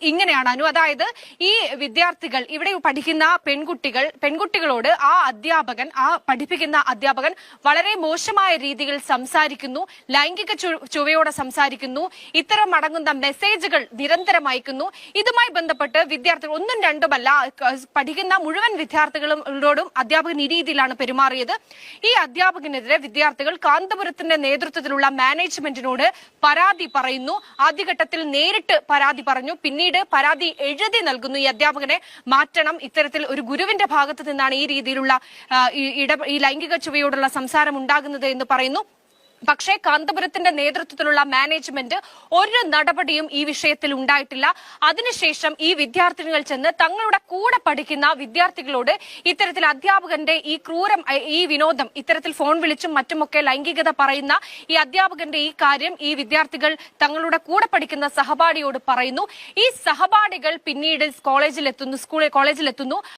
ഇങ്ങനെയാണ് അനു. അതായത് ഈ വിദ്യാർത്ഥികൾ ഇവിടെ പഠിക്കുന്ന പെൺകുട്ടികളോട് ആ പഠിപ്പിക്കുന്ന അധ്യാപകൻ വളരെ മോശമായ രീതിയിൽ സംസാരിക്കുന്നു, ലൈംഗിക ചുവയോടെ സംസാരിക്കുന്നു, ഇത്തരം അടങ്ങുന്ന മെസ്സേജുകൾ നിരന്തരം അയക്കുന്നു. ഇതുമായി ബന്ധപ്പെട്ട് വിദ്യാർത്ഥികൾ ഒന്നും രണ്ടുമല്ല പഠിക്കുന്ന മുഴുവൻ വിദ്യാർത്ഥികളോടും അധ്യാപകൻ ഈ രീതിയിലാണ് പെരുമാറിയത്. ഈ അധ്യാപകനെതിരെ വിദ്യാർത്ഥികൾ കാന്തപുരത്തിന്റെ നേതൃത്വത്തിലുള്ള മാനേജ്മെന്റിനോട് പരാതി പറയുന്നു. ആദ്യഘട്ടത്തിൽ നേരിട്ട് പരാതി പറഞ്ഞു, പിന്നീട് പരാതി എഴുതി നൽകുന്നു. ഈ അധ്യാപകനെ മാറ്റണം, ഇത്തരത്തിൽ ഒരു ഗുരുവിന്റെ ഭാഗത്ത് നിന്നാണ് ഈ രീതിയിലുള്ള ഈ ലൈംഗിക ചുവയോടുള്ള സംസാരം ഉണ്ടാകുന്നത് എന്ന് പറയുന്നു. പക്ഷേ കാന്തപുരത്തിന്റെ നേതൃത്വത്തിലുള്ള മാനേജ്മെന്റ് ഒരു നടപടിയും ഈ വിഷയത്തിൽ ഉണ്ടായിട്ടില്ല. അതിനുശേഷം ഈ വിദ്യാർത്ഥിനികൾ ചെന്ന് തങ്ങളുടെ കൂടെ പഠിക്കുന്ന വിദ്യാർത്ഥികളോട് ഇത്തരത്തിൽ അധ്യാപകന്റെ ഈ വിനോദം, ഇത്തരത്തിൽ ഫോൺ വിളിച്ചും മറ്റുമൊക്കെ ലൈംഗികത പറയുന്ന ഈ അധ്യാപകന്റെ ഈ കാര്യം ഈ വിദ്യാർത്ഥികൾ തങ്ങളുടെ കൂടെ പഠിക്കുന്ന സഹപാഠിയോട് പറയുന്നു. ഈ സഹപാഠികൾ പിന്നീട് കോളേജിലെത്തുന്നു.